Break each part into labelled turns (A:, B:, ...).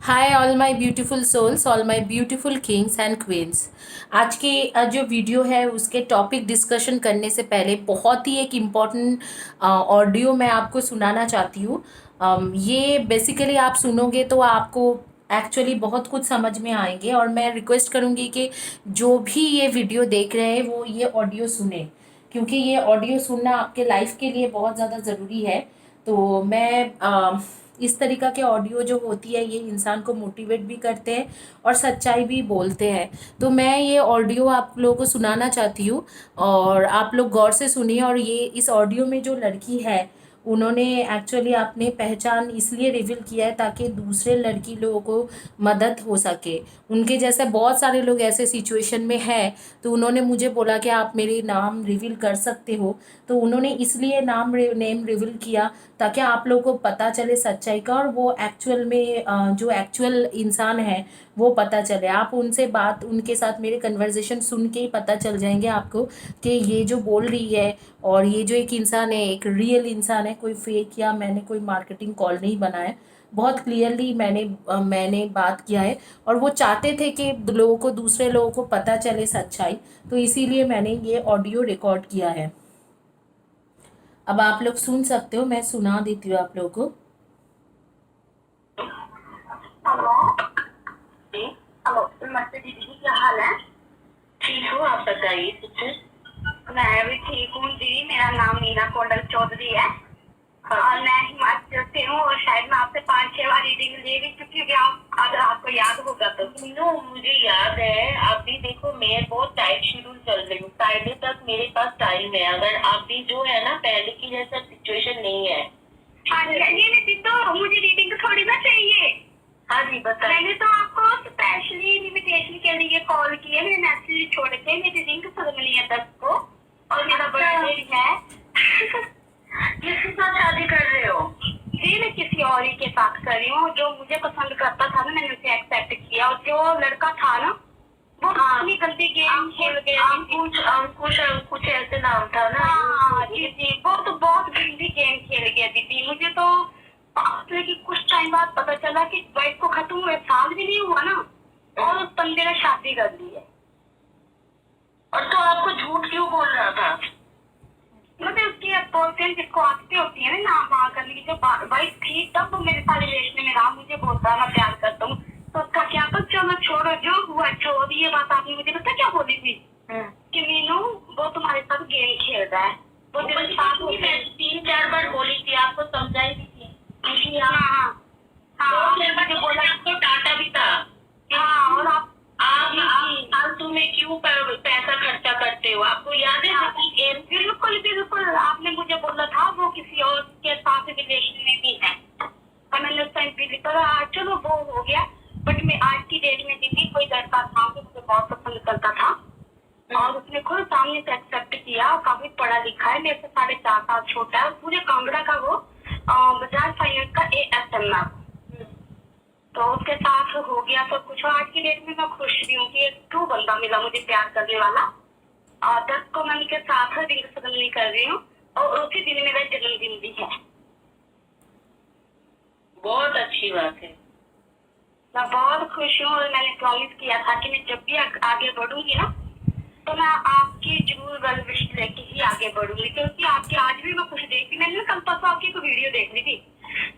A: Hi all my beautiful souls, all my beautiful kings and queens. आज के जो video है उसके टॉपिक डिस्कशन करने से पहले बहुत ही एक इम्पॉर्टेंट ऑडियो मैं आपको सुनाना चाहती हूँ। ये बेसिकली आप सुनोगे तो आपको एक्चुअली बहुत कुछ समझ में आएंगे, और मैं रिक्वेस्ट करूँगी कि जो भी ये वीडियो देख रहे हैं वो ये ऑडियो सुने, क्योंकि ये ऑडियो सुनना आपके लाइफ के लिए बहुत ज़्यादा ज़रूरी है। तो मैं इस तरीक़ा के ऑडियो जो होती है ये इंसान को मोटिवेट भी करते हैं और सच्चाई भी बोलते हैं। तो मैं ये ऑडियो आप लोगों को सुनाना चाहती हूँ, और आप लोग गौर से सुनिए। और ये इस ऑडियो में जो लड़की है उन्होंने एक्चुअली अपने पहचान इसलिए रिवील किया है ताकि दूसरे लड़की लोगों को मदद हो सके। उनके जैसे बहुत सारे लोग ऐसे सिचुएशन में हैं, तो उन्होंने मुझे बोला कि आप मेरे नाम रिवील कर सकते हो। तो उन्होंने इसलिए नेम रिवील किया ताकि आप लोगों को पता चले सच्चाई का, और वो एक्चुअल में जो एक्चुअल इंसान है वो पता चले। आप उनसे बात उनके साथ मेरे कन्वर्जेशन सुन के ही पता चल जाएंगे आपको कि ये जो बोल रही है और ये जो एक इंसान है एक रियल इंसान है, कोई फेक या मैंने कोई मार्केटिंग कॉल नहीं बनाया। बहुत क्लियरली मैंने बात किया है, और वो चाहते थे कि लोगों को दूसरे लोगों को पता चले सच्चाई, तो इसीलिए मैंने ये ऑडियो रिकॉर्ड किया है। अब आप लोग सुन सकते हो, मैं सुना देती हूँ आप लोगों को।
B: हेलो जी। हेलो नमस्ते दीदी जी, क्या हाल है? ठीक हूँ, आप बताइए कुछ। मैं भी ठीक हूँ जी। मेरा नाम मीना कोंडल चौधरी है। और मैं हिमाचल से हूँ, और शायद मैं आपसे 5-6 बार रीडिंग ले भी चुकी हूँ। आप अगर आपको याद होगा तो। मीनू मुझे याद है। अभी देखो मैं बहुत टाइट शेड्यूल चल रही हूँ, फ्राइडे तक मेरे पास टाइम है। अगर आप भी जो है ना पहले की जैसा सिचुएशन नहीं है। हाँ जी, ये तो मुझे रीडिंग थोड़ी ना चाहिए। हाँ जी बताइए। मैंने तो आपको स्पेशली इनविटेशन के लिए कॉल किया। मैंने मैसेज छोड़ के मेरी रिंग सदमनी है 10 को, और मेरा बर्थडे भी है। किसके साथ शादी कर रहे हो? जी मैं किसी और ही के साथ कर रही हूँ। जो मुझे पसंद करता था ना मैंने उसे एक्सेप्ट किया, और जो लड़का था ना वो इतनी गंदी गेम खेल गया। कुछ ऐसे नाम था ना। हाँ जी जी, वो तो बहुत गंदी गेम खेल गया दीदी। मुझे तो कि कुछ टाइम बाद पता चला कि वाइफ को खत्म हुए साल भी नहीं हुआ ना, और उस बंदे ने शादी कर ली है। और तो आपको झूठ क्यों बोल रहा था? मतलब उसकी बोलते जिसको आदतें होती है ना वहाँ करने की, जो वाइफ थी तब वो मेरे साथ रिलेशन में रहा, मुझे बोलता मैं प्यार करता हूँ। तो उसका क्या तो चलो छोड़ो, जो हुआ छोड़। ये बात आपने मुझे पता क्या बोली थी कि मीनू वो तुम्हारे साथ गेम खेल रहा है। वो मेरे साथ 3-4 बार बोली थी, आपको समझाई भी थी। हाँ हाँ हाँ, मुझे बोला आपको डांटा भी था। हाँ, और आप फालतू में क्यों पैसा खर्चा करते हो? आपको याद है? बिल्कुल बिल्कुल, आपने मुझे बोला था वो किसी और के साथ रिलेशन में भी है, और मैंने उस टाइम भी करा। चलो वो हो गया, बट मैं आज की डेट में दीदी कोई लड़का था जो मुझे बहुत पसंद करता था, और उसने खुद सामने से एक्सेप्ट किया। काफी पढ़ा लिखा है, मेरे से 4.5 साल छोटा है। पूरे कांगड़ा का वो बजाज फाइनेंस का ASM है। तो उसके साथ हो गया सब कुछ, और आज की डेट में मैं खुश भी हूँ कि एक ट्रू बंदा मिला मुझे प्यार करने वाला। 10 को मैं उनके साथ रिंग सेरेमनी कर रही हूँ, और उसी दिन मेरा जन्मदिन भी है। बहुत अच्छी बात है। मैं बहुत खुश हूँ, और मैंने प्रॉमिस किया था कि मैं जब भी आगे बढ़ूंगी ना तो मैं आपकी जरूर वेल विश लेके ही आगे बढ़ूंगी, क्योंकि आपकी आज भी मैं कुछ देखती। मैंने ना कल परसों आपकी एक वीडियो देख ली थी,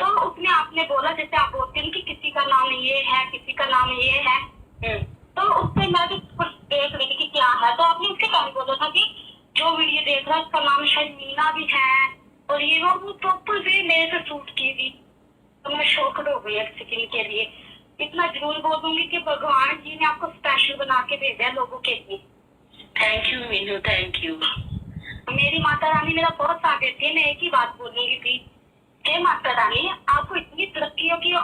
B: तो उसमें आपने बोला जैसे आप बोलते हैं कि किसी का नाम ये है किसी का नाम ये है, तो उससे मैं भी कुछ देख रही थी कि क्या है। तो आपने उसके पहले बोला था कि जो वीडियो देख रहा है उसका नाम शायद मीना भी है, और ये वो प्रॉपर वे मेरे से सूट की थी। तो मैं शॉक्ड हो गई एक सेकंड के लिए। इतना जरूर बोल दूंगी कि भगवान जी ने आपको स्पेशल बना के भेजा है लोगों के लिए। Thank you Meenu, thank you. मेरी माता रानी मेरा बहुत साथ देती है। मैं एक ही बात बोलूंगी थी, हे माता रानी आपको इतनी तरक्कियों की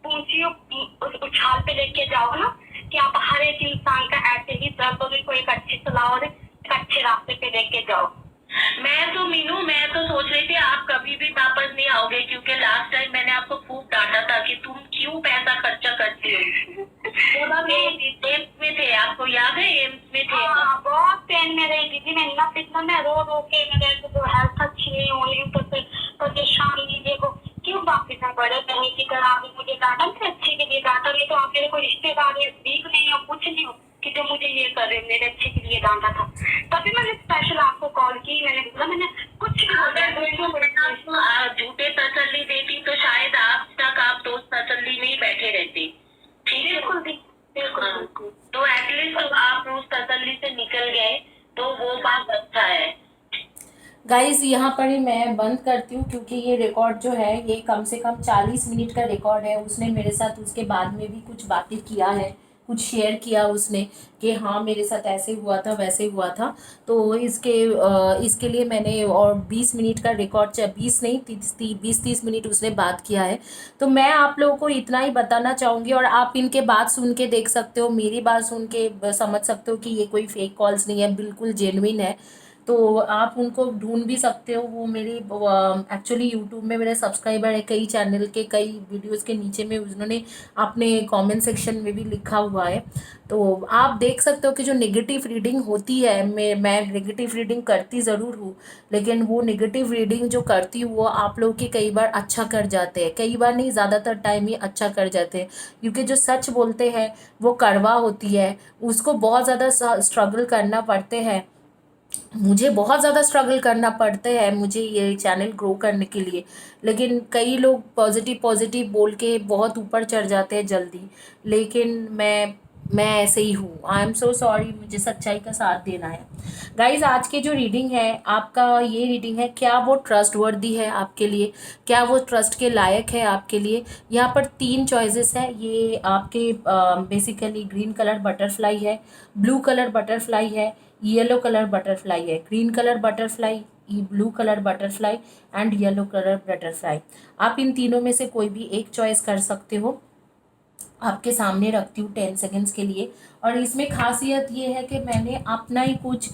B: ऊंची उछाल पे लेके जाओ ना कि आप हर एक इंसान का ऐसे ही दर्द को एक अच्छी सलाह और एक अच्छे रास्ते पे लेके जाओ। मैं तो सोच रही थी आप कभी भी वापस नहीं आओगे, क्योंकि लास्ट टाइम मैंने आपको खूब डांटा था कि तुम क्यों पैसा खर्चा करती हो। एम्स में थे, आपको याद है? एम्स में थे। हाँ, बहुत पेन में रही दीदी। मैं इतना पिटना, मैं रो रो के मेरे जो हेल्थ अच्छी नहीं होनी तो परेशान नहीं। देखो क्यों वापिस में बड़े बहन की तरह आपने मुझे डांटा, मैं अच्छे के लिए ये डांटा, नहीं तो आप मेरे कोई रिश्तेदार वीक नहीं हो, कुछ नहीं हो कि जो मुझे ये कर रहे, मेरे अच्छे के लिए डांटा था। तभी मैंने स्पेशल आपको कॉल की, मैंने बोला मैंने कुछ झूठे तसल्ली देती तो शायद आज तक आप दोस्त तसल्ली में ही बैठे रहते। ठीक है, बिल्कुल बिल्कुल। तो एटलीस्ट आप उस तसल्ली से निकल गए तो वो बात अच्छा है।
A: गाइस यहाँ पर ही मैं बंद करती हूँ, क्योंकि ये रिकॉर्ड जो है ये कम से कम 40 मिनट का रिकॉर्ड है। उसने मेरे साथ उसके बाद में भी कुछ बातें किया है, कुछ शेयर किया उसने कि हाँ मेरे साथ ऐसे हुआ था वैसे हुआ था। तो इसके लिए मैंने और 20 मिनट का रिकॉर्ड, 20 नहीं 20-30 मिनट उसने बात किया है। तो मैं आप लोगों को इतना ही बताना चाहूँगी, और आप इनके बात सुन के देख सकते हो, मेरी बात सुन के समझ सकते हो कि ये कोई फेक कॉल्स नहीं है, बिल्कुल जेन्युइन है। तो आप उनको ढूंढ भी सकते हो। वो मेरी एक्चुअली यूट्यूब में मेरे सब्सक्राइबर है, कई चैनल के कई वीडियोस के नीचे में उन्होंने अपने कमेंट सेक्शन में भी लिखा हुआ है। तो आप देख सकते हो कि जो नेगेटिव रीडिंग होती है, मैं नेगेटिव रीडिंग करती ज़रूर हूँ, लेकिन वो नेगेटिव रीडिंग जो करती हूँ वो आप लोग की कई बार अच्छा कर जाते हैं, कई बार नहीं ज़्यादातर टाइम ही अच्छा कर जाते हैं। क्योंकि जो सच बोलते हैं वो कड़वा होती है, उसको बहुत ज़्यादा स्ट्रगल करना पड़ते हैं। मुझे बहुत ज़्यादा स्ट्रगल करना पड़ता है मुझे ये चैनल ग्रो करने के लिए। लेकिन कई लोग पॉजिटिव पॉजिटिव बोल के बहुत ऊपर चढ़ जाते हैं जल्दी, लेकिन मैं ऐसे ही हूँ। आई एम सो सॉरी, मुझे सच्चाई का साथ देना है। गाइज आज की जो रीडिंग है आपका, ये रीडिंग है क्या वो ट्रस्टवर्दी है आपके लिए, क्या वो ट्रस्ट के लायक है आपके लिए। यहाँ पर 3 चॉइसेस है। ये आपके बेसिकली ग्रीन कलर बटरफ्लाई है, ब्लू कलर बटरफ्लाई है, येलो कलर बटरफ्लाई है। Green colour butterfly, blue colour butterfly and yellow colour butterfly. आप इन तीनों में से कोई भी एक चॉइस कर सकते हो। आपके सामने रखती हूँ 10 सेकेंड्स के लिए। और इसमें खासियत ये है कि मैंने अपना ही कुछ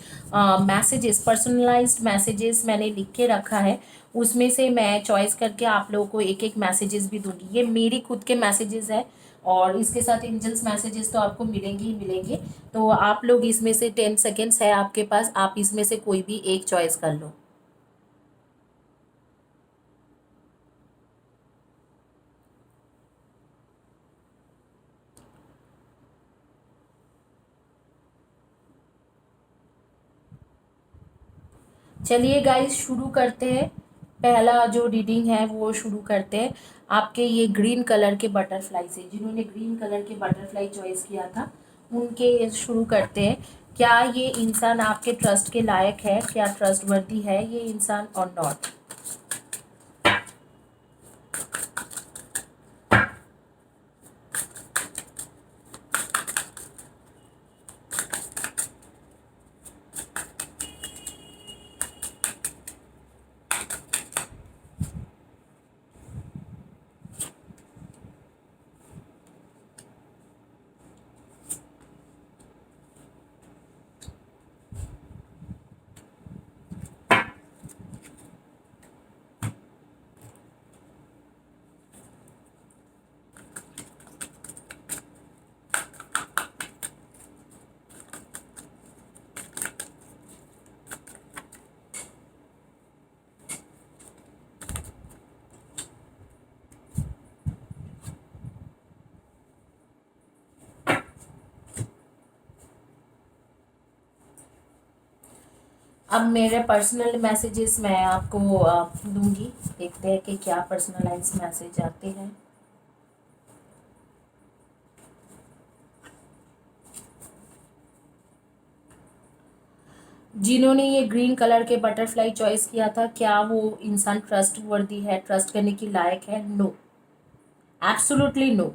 A: मैसेजेस, पर्सनलाइज्ड मैसेजेस मैंने लिख के रखा है। उसमें से मैं चॉइस करके आप लोगों को एक एक मैसेजेस भी दूंगी। ये मेरी खुद के मैसेजेस है, और इसके साथ एंजल्स मैसेजेस तो आपको मिलेंगे ही मिलेंगे। तो आप लोग इसमें से 10 सेकेंड्स है आपके पास, आप इसमें से कोई भी एक चॉइस कर लो। चलिए गाइस शुरू करते हैं। पहला जो रीडिंग है वो शुरू करते हैं आपके ये ग्रीन कलर के बटरफ्लाई से। जिन्होंने ग्रीन कलर के बटरफ्लाई चॉइस किया था उनके शुरू करते हैं। क्या ये इंसान आपके ट्रस्ट के लायक है, क्या ट्रस्टवर्दी है ये इंसान और नॉट। अब मेरे पर्सनल मैसेजेस मैं आपको दूंगी। देखते हैं कि क्या पर्सनलाइज मैसेज आते हैं। जिन्होंने ये ग्रीन कलर के बटरफ्लाई चॉइस किया था, क्या वो इंसान ट्रस्ट वर्दी है, ट्रस्ट करने की लायक है। No, absolutely no.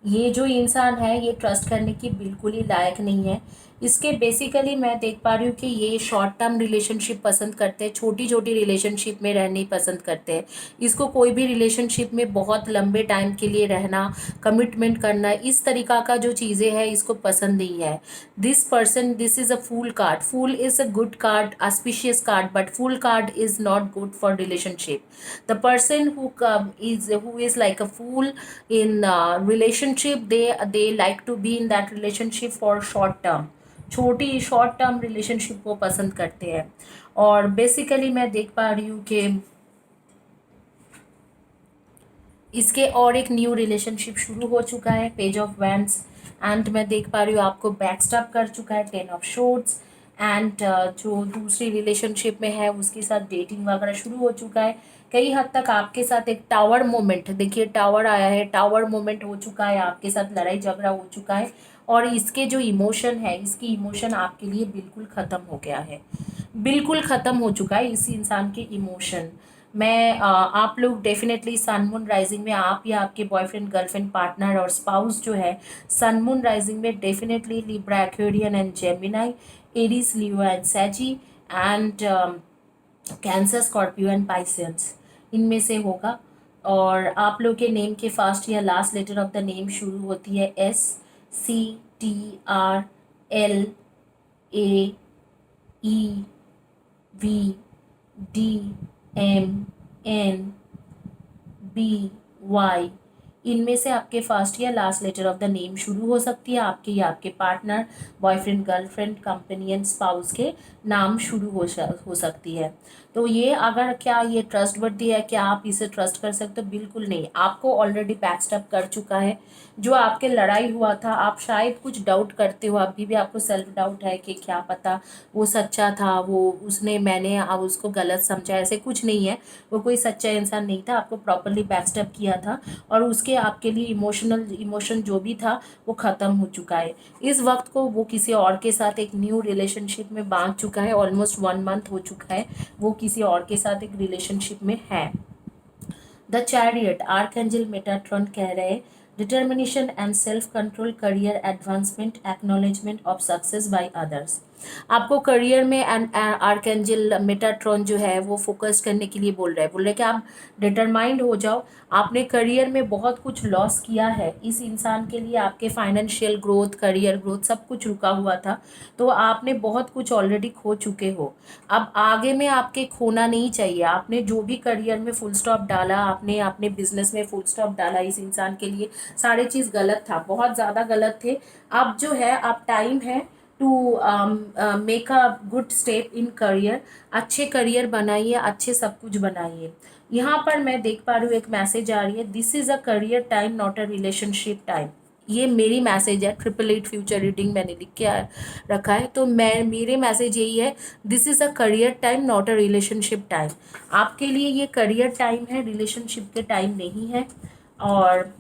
A: ये जो इंसान है ये ट्रस्ट करने की बिल्कुल ही लायक नहीं है। इसके बेसिकली मैं देख पा रही हूँ कि ये शॉर्ट टर्म रिलेशनशिप पसंद करते हैं, छोटी छोटी रिलेशनशिप में रहने पसंद करते हैं। इसको कोई भी रिलेशनशिप में बहुत लंबे टाइम के लिए रहना, कमिटमेंट करना, इस तरीका का जो चीज़ें हैं इसको पसंद नहीं है। This person, this is a fool card. Fool is a good card, auspicious card, but fool card is not good for relationship. The person who is like a fool in relationship, they like to be in that relationship for short term, छोटी short term relationship को पसंद करते हैं। और basically मैं देख पा रही हूँ कि इसके और एक न्यू रिलेशनशिप शुरू हो चुका है, पेज ऑफ वैंड्स, एंड मैं देख पा रही हूँ आपको बैकस्टैप कर चुका है, 10 ऑफ शोर्ट्स, एंड जो दूसरी रिलेशनशिप में है उसके साथ डेटिंग वगैरह शुरू हो चुका है। कई हद तक आपके साथ एक टावर मोमेंट, देखिए टावर आया है, टावर मोमेंट हो चुका है, आपके साथ लड़ाई झगड़ा हो चुका है, और इसके जो इमोशन है, इसकी इमोशन आपके लिए बिल्कुल ख़त्म हो गया है, बिल्कुल ख़त्म हो चुका है इस इंसान के इमोशन। आप लोग डेफिनेटली सन मून राइजिंग में, आप या आपके बॉयफ्रेंड गर्लफ्रेंड पार्टनर और स्पाउस जो है सन मून राइजिंग में definitely Libra Aquarian and Gemini, Aries Leo and सैजी, and Cancer Scorpio and Pisces, इनमें से होगा। और आप लोग के नेम के फर्स्ट या last letter of the name शुरू होती है SCTRLAEVDMNBY। इनमें से आपके फर्स्ट या last letter of the name शुरू हो सकती है, आपके या आपके partner, boyfriend girlfriend companion spouse के नाम शुरू हो सकती है। तो ये अगर क्या ये ट्रस्टवर्दी है, क्या आप इसे ट्रस्ट कर सकते हो? बिल्कुल नहीं। आपको ऑलरेडी बैकस्टैप कर चुका है। जो आपके लड़ाई हुआ था, आप शायद कुछ डाउट करते हो, अभी भी आपको सेल्फ डाउट है कि क्या पता वो सच्चा था, वो उसने मैंने अब उसको गलत समझा, ऐसे कुछ नहीं है। वो कोई सच्चा इंसान नहीं था, आपको प्रॉपरली बैकस्टैप किया था, और उसके आपके लिए इमोशन जो भी था वो ख़त्म हो चुका है। इस वक्त को वो किसी और के साथ एक न्यू रिलेशनशिप में बांध चुका है, ऑलमोस्ट 1 मंथ हो चुका है वो किसी और के साथ एक रिलेशनशिप में है। द चैरियट आर्कएंजल मेटाट्रॉन कह रहे हैं determination and self control, career advancement, acknowledgement of success by others. आपको करियर में एंड आर्कएंजल मेटाट्रॉन जो है वो फोकस करने के लिए बोल रहे हैं कि आप डिटरमाइंड हो जाओ। आपने करियर में बहुत कुछ लॉस किया है, इस इंसान के लिए आपके फाइनेंशियल ग्रोथ, करियर ग्रोथ सब कुछ रुका हुआ था, तो आपने बहुत कुछ ऑलरेडी खो चुके हो। अब आगे में आपके खोना नहीं चाहिए। आपने जो भी करियर में फुल स्टॉप डाला, आपने अपने बिजनेस में फुल स्टॉप डाला, इस इंसान के लिए सारे चीज़ गलत था, बहुत ज़्यादा गलत थे। अब जो है अब टाइम है to make a good step in career. अच्छे करियर बनाइए, अच्छे सब कुछ बनाइए। यहाँ पर मैं देख पा रही हूँ एक मैसेज आ रही है, this is a career time not a relationship time. ये मेरी मैसेज है, 888 फ्यूचर रीडिंग मैंने लिख के रखा है, तो मेरे मैसेज यही है, this is a career time not a relationship time. आपके लिए ये करियर टाइम है, रिलेशनशिप के टाइम नहीं है। और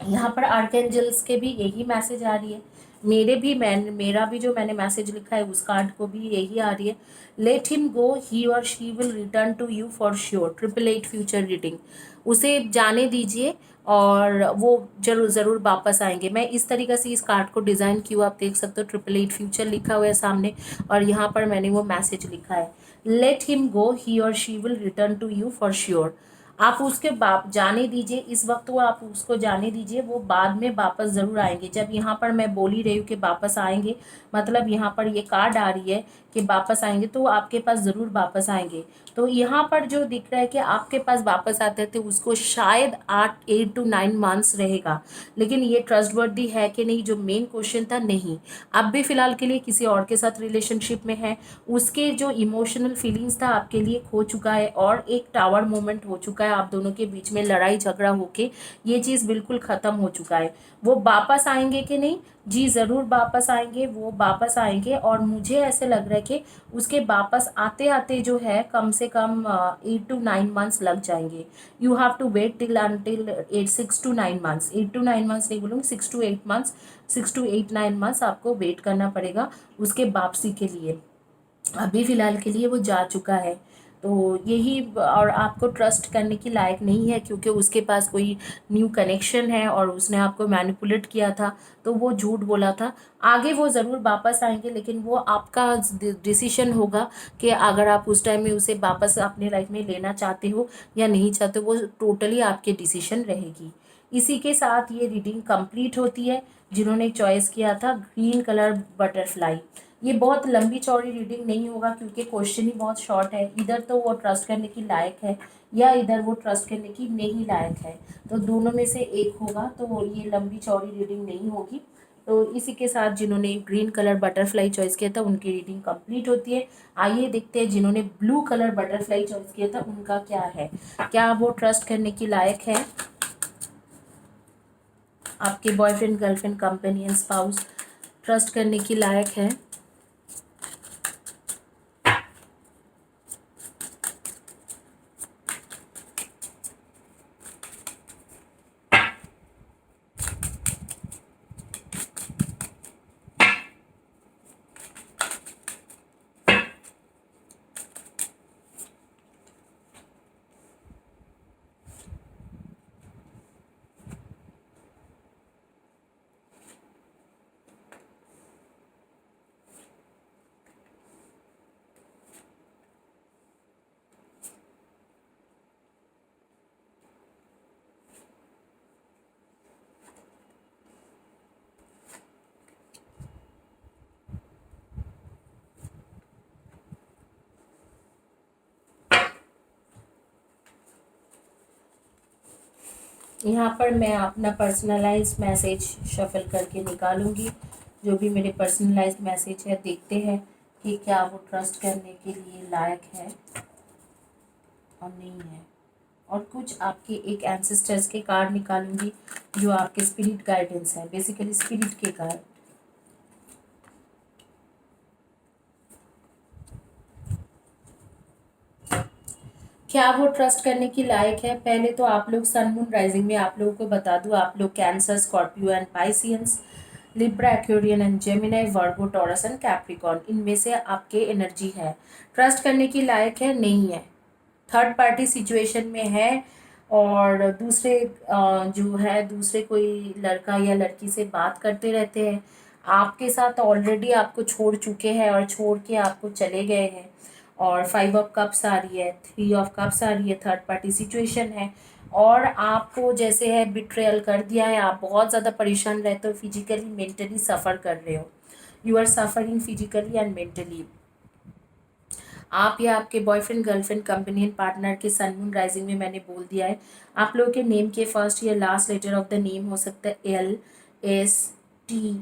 A: यहाँ पर आर्कएंजल्स के भी यही मैसेज आ रही है, मेरा भी जो मैंने मैसेज लिखा है उस कार्ड को भी यही आ रही है, लेट हिम गो, ही और she will return to you for sure, 888 future reading. उसे जाने दीजिए और वो ज़रूर वापस आएंगे। मैं इस तरीके से इस कार्ड को डिज़ाइन किया, आप देख सकते हो 888 फ्यूचर लिखा हुआ है सामने, और यहाँ पर मैंने वो मैसेज लिखा है, लेट हिम गो, ही और she will return to you for sure. आप उसके बाप जाने दीजिए, इस वक्त वो आप उसको जाने दीजिए, वो बाद में वापस ज़रूर आएंगे। जब यहाँ पर मैं बोल ही रही हूँ कि वापस आएंगे, मतलब यहाँ पर ये कार्ड आ रही है कि वापस आएंगे, तो आपके पास ज़रूर वापस आएंगे। तो यहाँ पर जो दिख रहा है कि आपके पास वापस आते थे, उसको शायद 8 to 9 मंथ्स रहेगा, लेकिन ये ट्रस्टवर्दी है कि नहीं, जो मेन क्वेश्चन था, नहीं। अब भी फ़िलहाल के लिए किसी और के साथ रिलेशनशिप में है, उसके जो इमोशनल फीलिंग्स था आपके लिए खो चुका है, और एक टावर मोमेंट हो चुका है, आप दोनों के बीच में लड़ाई झगड़ा होके ये चीज़ बिल्कुल ख़त्म हो चुका है। वो वापस आएंगे कि नहीं? जी ज़रूर वापस आएंगे, वो वापस आएंगे, और मुझे ऐसे लग रहा है कि उसके वापस आते आते जो है कम से कम 8 to 9 मंथ्स लग जाएंगे। You have to wait till until 6 to 9 months, 8 to 9 months नहीं बोलूँगी, 6 to 8 मंथ्स, 6 to 8 9 मंथ्स आपको वेट करना पड़ेगा उसके वापसी के लिए। अभी फ़िलहाल के लिए वो जा चुका है, तो यही। और आपको ट्रस्ट करने की लायक नहीं है, क्योंकि उसके पास कोई न्यू कनेक्शन है और उसने आपको मैनिपुलेट किया था, तो वो झूठ बोला था। आगे वो ज़रूर वापस आएंगे, लेकिन वो आपका डिसीजन होगा कि अगर आप उस टाइम में उसे वापस अपने लाइफ में लेना चाहते हो या नहीं चाहते, वो टोटली आपके डिसीजन रहेगी। इसी के साथ ये रीडिंग कंप्लीट होती है। जिन्होंने चॉइस किया था ग्रीन कलर बटरफ्लाई, ये बहुत लंबी चौड़ी रीडिंग नहीं होगा, क्योंकि क्वेश्चन ही बहुत शॉर्ट है। इधर तो वो ट्रस्ट करने की लायक है, या इधर वो ट्रस्ट करने की नहीं लायक है, तो दोनों में से एक होगा, तो ये लंबी चौड़ी रीडिंग नहीं होगी। तो इसी के साथ जिन्होंने ग्रीन कलर बटरफ्लाई चॉइस किया था उनकी रीडिंग कंप्लीट होती है। आइए देखते हैं जिन्होंने ब्लू कलर बटरफ्लाई चॉइस किया था उनका क्या है, क्या वो ट्रस्ट करने की लायक है। आपके boyfriend, girlfriend, companion, spouse trust करने के लायक है। यहाँ पर मैं अपना पर्सनलाइज्ड मैसेज शफल करके निकालूंगी। जो भी मेरे पर्सनलाइज्ड मैसेज है, देखते हैं कि क्या वो ट्रस्ट करने के लिए लायक है और नहीं है। और कुछ आपके एक एंसेस्टर्स के कार्ड निकालूंगी जो आपके स्पिरिट गाइडेंस है, बेसिकली स्पिरिट के कार्ड। क्या वो ट्रस्ट करने की लायक है? पहले तो आप लोग सन मून राइजिंग में आप लोगों को बता दूं, आप लोग cancer, Scorpio and Pisceans, Libra, Aquarian and Gemini, Virgo, taurus and Capricorn, इनमें से आपके एनर्जी है। ट्रस्ट करने की लायक है? नहीं है। थर्ड पार्टी सिचुएशन में है और दूसरे जो है दूसरे कोई लड़का या लड़की से बात करते रहते हैं। आपके साथ ऑलरेडी आपको छोड़ चुके हैं और छोड़ के आपको चले गए हैं। और 5 ऑफ कप्स आ रही है, 3 ऑफ कप्स आ रही है, थर्ड पार्टी सिचुएशन है। और आपको जैसे है बिट्रेयल कर दिया है, आप बहुत ज़्यादा परेशान रहते हो, फिजिकली मेंटली सफ़र कर रहे हो। You are suffering physically and mentally. आप या आपके बॉयफ्रेंड, गर्लफ्रेंड, कंपेनियन, पार्टनर के सन मून राइजिंग में मैंने बोल दिया है। आप लोगों के नेम के फर्स्ट या last letter of the name हो सकता है LSTWEYDOHFAGR,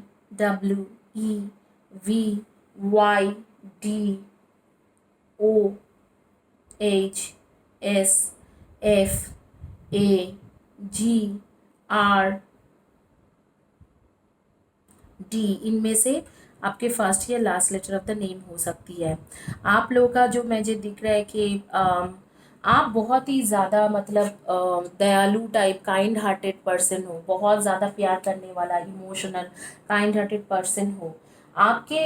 A: इनमें से आपके फर्स्ट या last letter of the name हो सकती है। आप लोगों का जो मुझे दिख रहा है कि आप बहुत ही ज़्यादा मतलब दयालु टाइप, काइंड हार्टेड पर्सन हो, बहुत ज़्यादा प्यार करने वाला, इमोशनल, काइंड हार्टेड पर्सन हो। आपके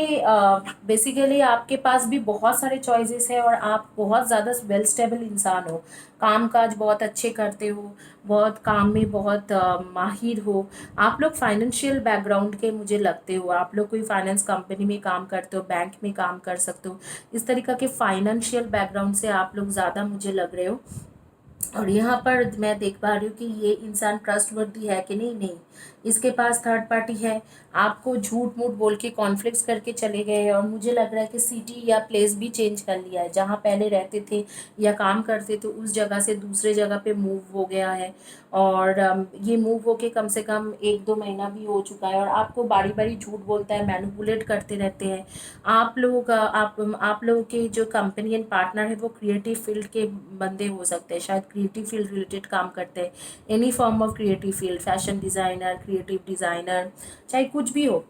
A: बेसिकली आपके पास भी बहुत सारे चॉइसेस है और आप बहुत ज़्यादा वेल स्टेबल इंसान हो। काम काज बहुत अच्छे करते हो, बहुत काम में बहुत माहिर हो। आप लोग फाइनेंशियल बैकग्राउंड के मुझे लगते हो, आप लोग कोई फाइनेंस कंपनी में काम करते हो, बैंक में काम कर सकते हो। इस तरीक़ा के फाइनेंशियल बैकग्राउंड से आप लोग ज़्यादा मुझे लग रहे हो। और यहाँ पर मैं देख पा रही हूँ कि ये इंसान ट्रस्टवर्दी है कि नहीं। नहीं, इसके पास थर्ड पार्टी है। आपको झूठ मूठ बोल के कॉन्फ्लिक्ट्स करके चले गए हैं और मुझे लग रहा है कि सिटी या प्लेस भी चेंज कर लिया है। जहाँ पहले रहते थे या काम करते थे उस जगह से दूसरे जगह पे मूव हो गया है। और ये मूव होके कम से कम 1-2 महीना भी हो चुका है और आपको बारी बारी झूठ बोलता है, मैनिपुलेट करते रहते हैं। आप लोगों के जो कंपेनियन पार्टनर है वो क्रिएटिव फील्ड के बंदे हो सकते हैं, शायद क्रिएटिव फील्ड रिलेटेड काम करते हैं। Any form of creative field, fashion designer, creative designer, चाहे कुछ भी हो,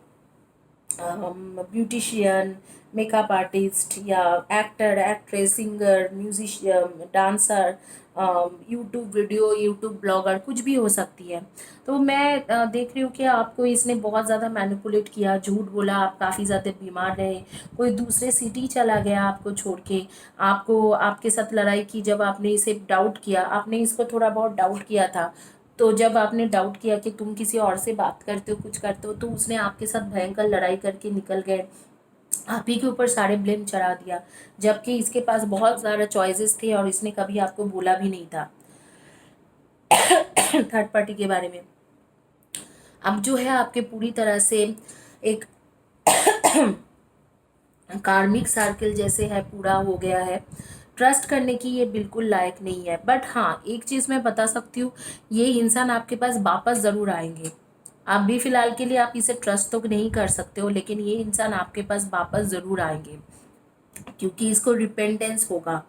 A: ब्यूटिशियन, मेकअप आर्टिस्ट या actor, actress, singer, musician, dancer, YouTube video, YouTube blogger, कुछ भी हो सकती है। तो मैं देख रही हूँ कि आपको इसने बहुत ज़्यादा मैनिपुलेट किया, झूठ बोला, आप काफ़ी ज़्यादा बीमार रहे, कोई दूसरे सिटी चला गया आपको छोड़ के, आपको आपके साथ लड़ाई की। जब आपने इसे डाउट किया, आपने इसको थोड़ा बहुत डाउट किया था, तो जब आपने डाउट किया कि तुम किसी और से बात करते हो, कुछ करते हो, तो उसने आपके साथ भयंकर लड़ाई करके निकल गए, आप ही के ऊपर सारे ब्लेम चढ़ा दिया। जबकि इसके पास बहुत सारा चॉइसेस थे और इसने कभी आपको बोला भी नहीं था थर्ड पार्टी के बारे में। अब जो है आपके पूरी तरह से एक कार्मिक सर्कल जैसे है, पूरा हो गया है। ट्रस्ट करने की ये बिल्कुल लायक नहीं है। बट हाँ, एक चीज़ मैं बता सकती हूँ, ये इंसान आपके पास वापस ज़रूर आएंगे। आप भी फ़िलहाल के लिए आप इसे ट्रस्ट तो नहीं कर सकते हो, लेकिन ये इंसान आपके पास वापस ज़रूर आएंगे क्योंकि इसको रिपेंटेंस होगा।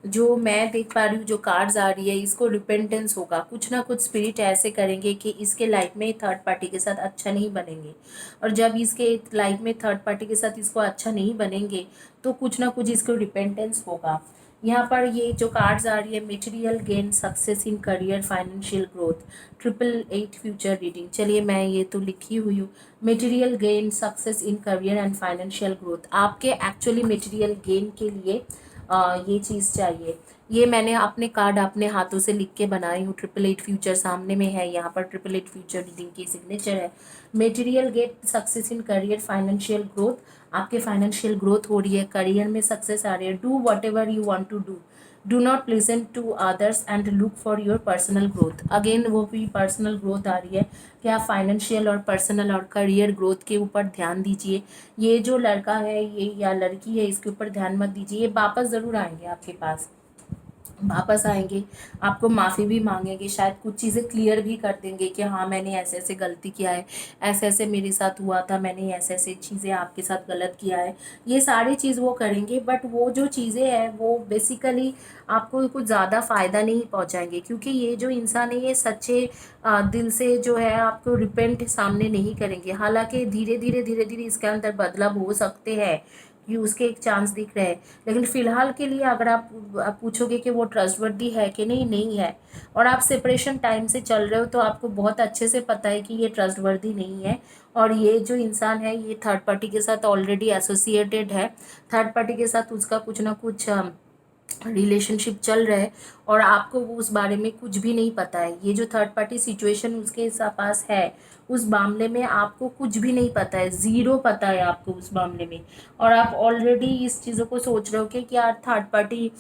A: जो मैं देख पा रही हूँ, जो कार्ड्स आ रही है, इसको रिपेंटेंस होगा, कुछ ना कुछ स्पिरिट ऐसे करेंगे कि इसके लाइफ में थर्ड पार्टी के साथ अच्छा नहीं बनेंगे। और जब इसके लाइफ में थर्ड पार्टी के साथ इसको अच्छा नहीं बनेंगे तो कुछ ना कुछ इसको रिपेंटेंस होगा। यहाँ पर ये जो कार्ड्स आ रही है, material gain, success in career, financial growth, 888 future reading. चलिए मैं ये तो लिखी हुई हूँ, material gain, success in career and financial growth. आपके एक्चुअली मटेरियल गेन के लिए ये चीज़ चाहिए। ये मैंने अपने कार्ड अपने हाथों से लिख के बनाई हूँ। 888 फ्यूचर सामने में है, यहाँ पर 888 फ्यूचर रीडिंग की सिग्नेचर है। Material get, success in career, financial growth. आपके फाइनेंशियल ग्रोथ हो रही है, करियर में सक्सेस आ रही है। Do whatever you want to do, do not listen to others and look for your personal growth. Again वो भी पर्सनल ग्रोथ आ रही है कि आप फाइनेंशियल और पर्सनल और करियर ग्रोथ के ऊपर ध्यान दीजिए। ये जो लड़का है ये या लड़की है, इसके ऊपर ध्यान मत दीजिए। ये वापस ज़रूर आएंगे आपके पास, वापस आएंगे, आपको माफ़ी भी मांगेंगे, शायद कुछ चीज़ें क्लियर भी कर देंगे कि हाँ मैंने ऐसे ऐसे गलती किया है, ऐसे ऐसे मेरे साथ हुआ था, मैंने ऐसे ऐसे चीज़ें आपके साथ गलत किया है। ये सारी चीज़ वो करेंगे, बट वो जो चीज़ें हैं वो बेसिकली आपको कुछ ज़्यादा फ़ायदा नहीं पहुंचाएंगे, क्योंकि ये जो इंसान है ये सच्चे दिल से जो है आपको रिपेंट सामने नहीं करेंगे। हालांकि धीरे धीरे इसके अंदर बदलाव हो सकते हैं, कि उसके एक चांस दिख रहे हैं, लेकिन फ़िलहाल के लिए अगर आप पूछोगे कि वो ट्रस्टवर्दी है कि नहीं, नहीं है। और आप सेपरेशन टाइम से चल रहे हो तो आपको बहुत अच्छे से पता है कि ये ट्रस्टवर्दी नहीं है। और ये जो इंसान है ये थर्ड पार्टी के साथ ऑलरेडी एसोसिएटेड है, थर्ड पार्टी के साथ उसका कुछ ना कुछ रिलेशनशिप चल रहा है, और आपको वो उस बारे में कुछ भी नहीं पता है। ये जो थर्ड पार्टी सिचुएशन उसके पास है, उस मामले में आपको कुछ भी नहीं पता है, ज़ीरो पता है आपको उस मामले में। और आप ऑलरेडी इस चीज़ों को सोच रहे हो कि यार थर्ड पार्टी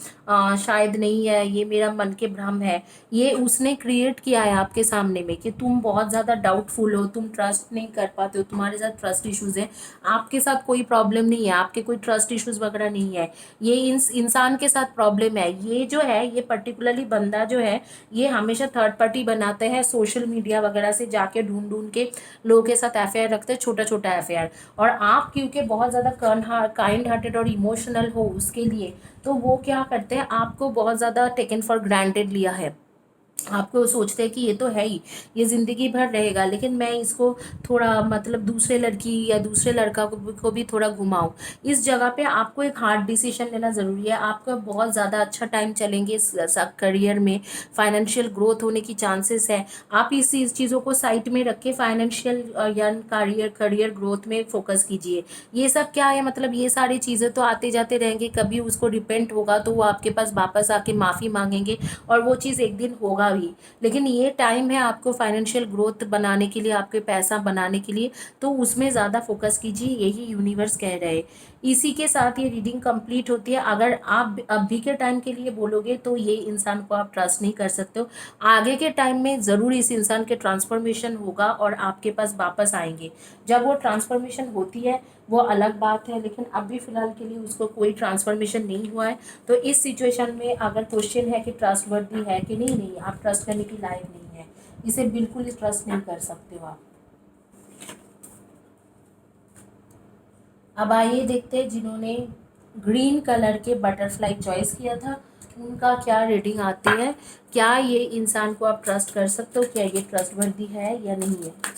A: शायद नहीं है, ये मेरा मन के भ्रम है। ये उसने क्रिएट किया है आपके सामने में कि तुम बहुत ज़्यादा डाउटफुल हो, तुम ट्रस्ट नहीं कर पाते हो, तुम्हारे साथ ट्रस्ट इश्यूज़ हैं। आपके साथ कोई प्रॉब्लम नहीं है, आपके कोई ट्रस्ट इश्यूज़ वगैरह नहीं है, ये इंसान के साथ प्रॉब्लम है। ये जो है, ये पर्टिकुलरली बंदा जो है, ये हमेशा थर्ड पार्टी बनाते हैं, सोशल मीडिया वगैरह से जाके ढूंढ ढूंढ के लोगों के साथ अफेयर रखते हैं, छोटा छोटा अफेयर। और आप क्योंकि बहुत ज़्यादा काइंड हार्टेड और इमोशनल हो उसके लिए, तो वो क्या करते हैं, आपको बहुत ज़्यादा टेकन फॉर ग्रांटेड लिया है। आपको सोचते हैं कि ये तो है ही, ये ज़िंदगी भर रहेगा, लेकिन मैं इसको थोड़ा मतलब दूसरे लड़की या दूसरे लड़का को भी थोड़ा घुमाऊँ। इस जगह पे आपको एक हार्ड डिसीजन लेना ज़रूरी है। आपका बहुत ज़्यादा अच्छा टाइम चलेंगे इस करियर में, फाइनेंशियल ग्रोथ होने की चांसेस है। आप इस चीज़ों को साइड में रख के फाइनेंशियल या करियर ग्रोथ में फोकस कीजिए। ये सब क्या है, मतलब ये सारी चीज़ें तो आते जाते रहेंगे, कभी उसको रिपेंट होगा तो वो आपके पास वापस आके माफ़ी मांगेंगे, और वो चीज़ एक दिन होगा भी। लेकिन ये टाइम है आपको फाइनेंशियल ग्रोथ बनाने के लिए, आपके पैसा बनाने के लिए, तो उसमें ज़्यादा फोकस कीजिए, यही यूनिवर्स कह रहे हैं। इसी के साथ ये रीडिंग कंप्लीट होती है। अगर आप अभी के टाइम के लिए बोलोगे तो ये इंसान को आप ट्रस्ट नहीं कर सकते हो। आगे के टाइम में ज़रूर इस इंसान के ट्रांसफॉर्मेशन होगा और आपके पास वापस आएंगे। जब वो ट्रांसफॉर्मेशन होती है वो अलग बात है, लेकिन अभी फ़िलहाल के लिए उसको कोई ट्रांसफॉर्मेशन नहीं हुआ है। तो इस सिचुएशन में अगर क्वेश्चन है कि ट्रस्टवर्दी है कि नहीं, नहीं, आप ट्रस्ट करने की लायक नहीं है, इसे बिल्कुल ट्रस्ट नहीं कर सकते हो आप। अब आइए देखते हैं जिन्होंने ग्रीन कलर के बटरफ्लाई चॉइस किया था उनका क्या रीडिंग आती है। क्या ये इंसान को आप ट्रस्ट कर सकते हो, क्या ये ट्रस्टवर्दी है या नहीं है।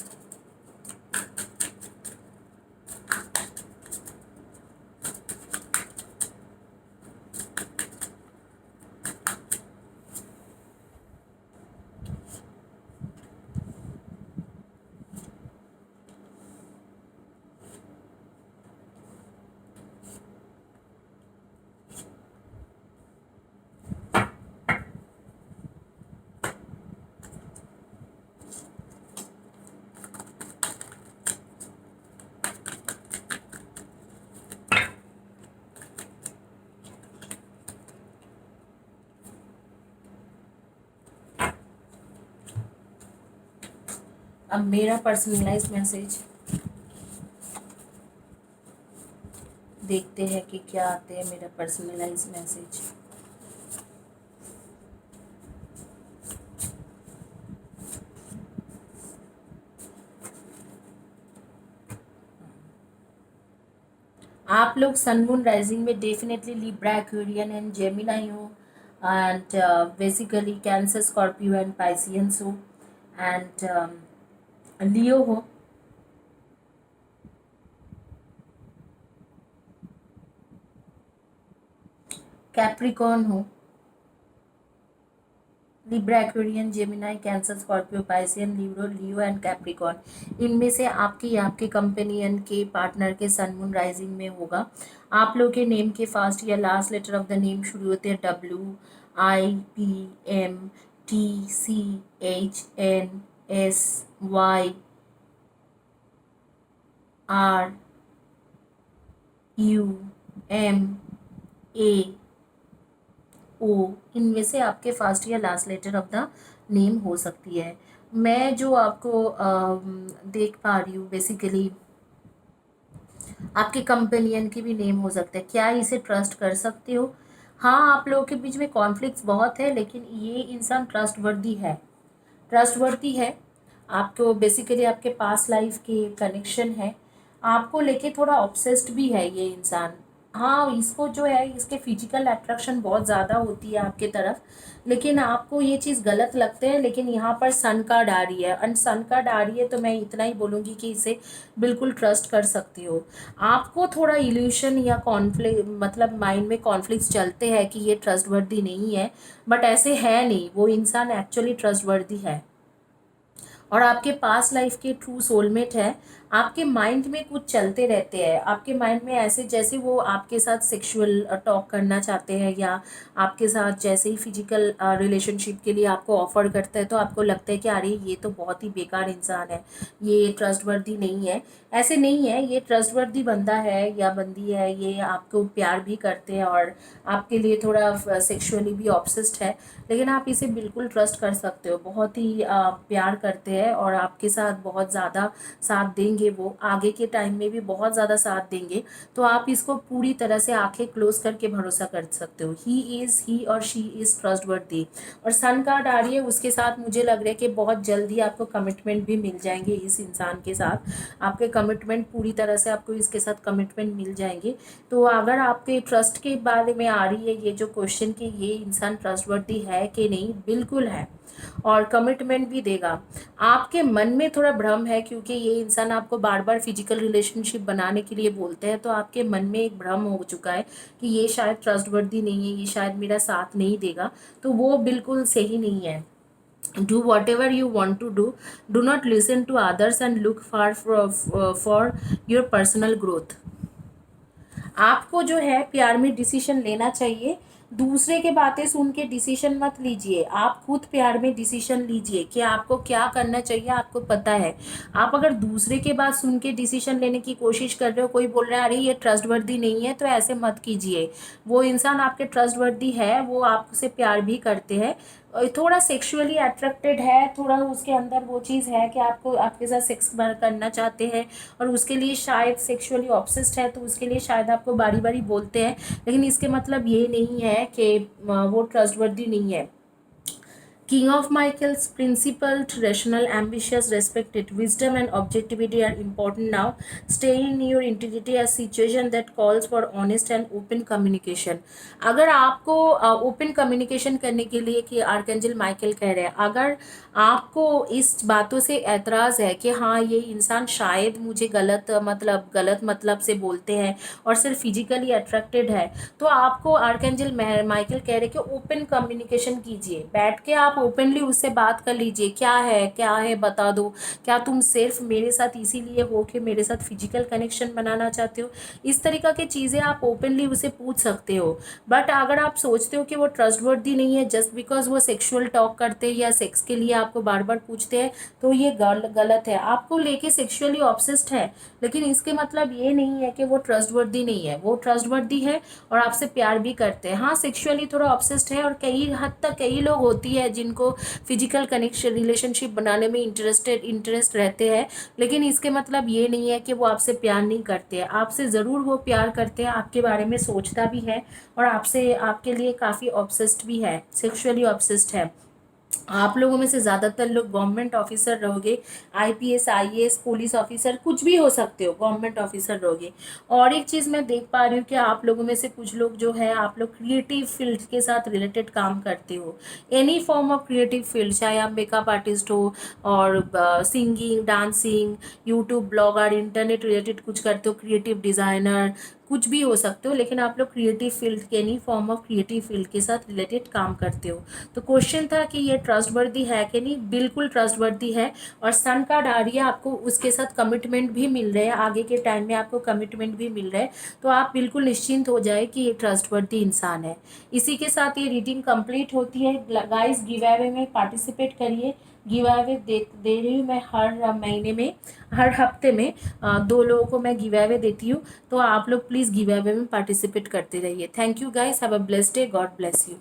A: अब मेरा पर्सनलाइज मैसेज देखते हैं कि क्या आते हैं मेरा पर्सनलाइज मैसेज। आप लोग सन मून राइजिंग में definitely Libra, Aquarian and Gemini हो। and basically Cancer, Scorpio and Piscean हो, and Leo हो, कैप्रिकॉर्न हो, Libra, Aquarian, Gemini, cancer, Scorpio, Piscean, Libre, Leo and Capricorn. इनमें से आपकी आपके कंपेनियन के पार्टनर के सन मून राइजिंग में होगा। आप लोग के नेम के फर्स्ट या last letter of the name शुरू होते हैं WIPMTCHNSYRUMA। इनमें से आपके फर्स्ट या last letter of the name हो सकती है। मैं जो आपको देख पा रही हूँ बेसिकली आपके कंपेनियन की भी नेम हो सकता है। क्या इसे ट्रस्ट कर सकते हो? हाँ, आप लोगों के बीच में कॉन्फ्लिक्ट्स बहुत है, लेकिन ये इंसान ट्रस्टवर्दी है, ट्रस्टवर्दी है। आपको बेसिकली आपके पास लाइफ के कनेक्शन है, आपको लेके थोड़ा ऑब्सेस्ड भी है ये इंसान। हाँ, इसको जो है इसके फिजिकल अट्रैक्शन बहुत ज़्यादा होती है आपके तरफ, लेकिन आपको ये चीज़ गलत लगते हैं। लेकिन यहाँ पर सन कार्ड आ रही है, एंड सन कार्ड आ रही है तो मैं इतना ही बोलूँगी कि इसे बिल्कुल ट्रस्ट कर सकती हो। आपको थोड़ा इल्यूशन या कॉन्फ्लिक्ट, मतलब माइंड में कॉन्फ्लिक्ट्स चलते हैं कि ये ट्रस्टवर्दी नहीं है, बट ऐसे है नहीं, वो इंसान एक्चुअली ट्रस्टवर्दी है और आपके पास लाइफ के ट्रू सोलमेट है। आपके माइंड में कुछ चलते रहते हैं, आपके माइंड में ऐसे जैसे वो आपके साथ सेक्सुअल टॉक करना चाहते हैं, या आपके साथ जैसे ही फिजिकल रिलेशनशिप के लिए आपको ऑफर करता है तो आपको लगता है कि अरे ये तो बहुत ही बेकार इंसान है, ये ट्रस्टवर्दी नहीं है। ऐसे नहीं है, ये ट्रस्टवर्दी बंदा है या बंदी है, ये आपको प्यार भी करते हैं और आपके लिए थोड़ा सेक्सुअली भी ऑब्सेस्ड है। लेकिन आप इसे बिल्कुल ट्रस्ट कर सकते हो, बहुत ही प्यार करते हैं और आपके साथ बहुत ज़्यादा साथ देंगे, वो आगे के टाइम में भी बहुत ज़्यादा साथ देंगे। तो आप इसको पूरी तरह से आंखें क्लोज करके भरोसा कर सकते हो। ही और शी इज़ ट्रस्टवर्दी। और सन कार्ड आ रही है, उसके साथ मुझे लग रहा है कि बहुत जल्दी आपको कमिटमेंट भी मिल जाएंगे इस इंसान के साथ। आपके कमिटमेंट पूरी तरह से आपको इसके साथ कमिटमेंट मिल जाएंगे। तो अगर आपके ट्रस्ट के बारे में आ रही है ये जो क्वेश्चन कि ये इंसान ट्रस्टवर्दी है कि नहीं, बिल्कुल है और कमिटमेंट भी देगा। आपके मन में थोड़ा भ्रम है क्योंकि ये इंसान आपको बार बार फिजिकल रिलेशनशिप बनाने के लिए बोलते हैं, तो आपके मन में एक भ्रम हो चुका है कि ये शायद ट्रस्टवर्दी नहीं है, ये शायद मेरा साथ नहीं देगा। तो वो बिल्कुल सही नहीं है। Do whatever you want to do. Do not listen to others and look far for your personal growth. आपको जो है प्यार में डिसीजन लेना चाहिए, दूसरे के बातें सुन के डिसीजन मत लीजिए। आप खुद प्यार में डिसीजन लीजिए कि आपको क्या करना चाहिए, आपको पता है। आप अगर दूसरे के बात सुन के डिसीजन लेने की कोशिश कर रहे हो, कोई बोल रहा है अरे ये ट्रस्टवर्दी नहीं है, तो ऐसे मत कीजिए। वो इंसान आपके ट्रस्टवर्दी है, वो आपसे प्यार भी करते हैं, थोड़ा सेक्सुअली अट्रैक्टेड है, थोड़ा उसके अंदर वो चीज़ है कि आपको आपके साथ सेक्स करना चाहते हैं और उसके लिए शायद सेक्सुअली ऑब्सेस्ड है, तो उसके लिए शायद आपको बारी बारी बोलते हैं। लेकिन इसके मतलब ये नहीं है कि वो ट्रस्टवर्दी नहीं है। King of Michaels, principled, rational, ambitious, respected. Wisdom and objectivity are important now. Stay in your integrity as situation that calls for honest and open communication. अगर आपको ओपन कम्युनिकेशन करने के लिए कि आर्कएंजल माइकल कह रहे हैं, अगर आपको इस बातों से एतराज़ है कि हाँ ये इंसान शायद मुझे गलत मतलब से बोलते हैं और सिर्फ फिजिकली अट्रैक्टेड है, तो आपको आर्कएंजल माइकल कह रहे हैं कि ओपन कम्युनिकेशन कीजिए। बैठ के आप ओपनली उससे बात कर लीजिए, क्या है बता दो, क्या तुम सिर्फ मेरे साथ इसीलिए हो कि मेरे साथ फिजिकल कनेक्शन बनाना चाहते हो। इस तरीक़ा की चीज़ें आप ओपनली उसे पूछ सकते हो। बट अगर आप सोचते हो कि वो ट्रस्टवर्दी नहीं है जस्ट बिकॉज वो सेक्सुअल टॉक करते हैं या सेक्स के लिए आपको बार बार पूछते हैं, तो ये गलत है। आपको लेके सेक्सुअली ऑब्सेस्ड है, लेकिन इसके मतलब ये नहीं है कि वो ट्रस्टवर्दी नहीं है, वो ट्रस्टवर्दी है और आपसे प्यार भी करते हैं। हाँ, सेक्सुअली थोड़ा ऑब्सेस्ड है और कई हद तक कई लोग होती है जिनको फिजिकल कनेक्शन रिलेशनशिप बनाने में इंटरेस्ट रहते हैं, लेकिन इसके मतलब ये नहीं है कि वो आपसे प्यार नहीं करते हैं। आपसे ज़रूर वो प्यार करते हैं, आपके बारे में सोचता भी है और आपसे आपके लिए काफ़ी ऑब्सेस्ड भी है, सेक्सुअली ऑब्सेस्ड है। आप लोगों में से ज़्यादातर लोग गवर्नमेंट ऑफिसर रहोगे, आईपीएस आईएएस पुलिस ऑफिसर कुछ भी हो सकते हो, गवर्नमेंट ऑफिसर रहोगे। और एक चीज़ मैं देख पा रही हूँ कि आप लोगों में से कुछ लोग जो है आप लोग क्रिएटिव फील्ड के साथ रिलेटेड काम करते हो, any form of creative field, चाहे आप मेकअप आर्टिस्ट हो और singing dancing, YouTube blogger, internet related कुछ करते हो, क्रिएटिव डिज़ाइनर, कुछ भी हो सकते हो, लेकिन आप लोग क्रिएटिव फील्ड के, any form of creative field के साथ रिलेटेड काम करते हो। तो क्वेश्चन था कि ये ट्रस्टवर्दी है कि नहीं, बिल्कुल ट्रस्टवर्दी है। और सन कार्ड आ रही है, आपको उसके साथ कमिटमेंट भी मिल रहे हैं, आगे के टाइम में आपको कमिटमेंट भी मिल रहा है, तो आप बिल्कुल निश्चिंत हो जाए कि ये ट्रस्टवर्दी इंसान है। इसी के साथ ये रीडिंग कंप्लीट होती है। गाइस गिव अवे में पार्टिसिपेट करिए। गिव अवे दे रही हूँ मैं हर महीने में, हर हफ्ते में 2 लोगों को मैं गिव अवे देती हूँ। तो आप लोग प्लीज़ गिव अवे में पार्टिसिपेट करते रहिए। Thank you guys, have a blessed day, God bless you.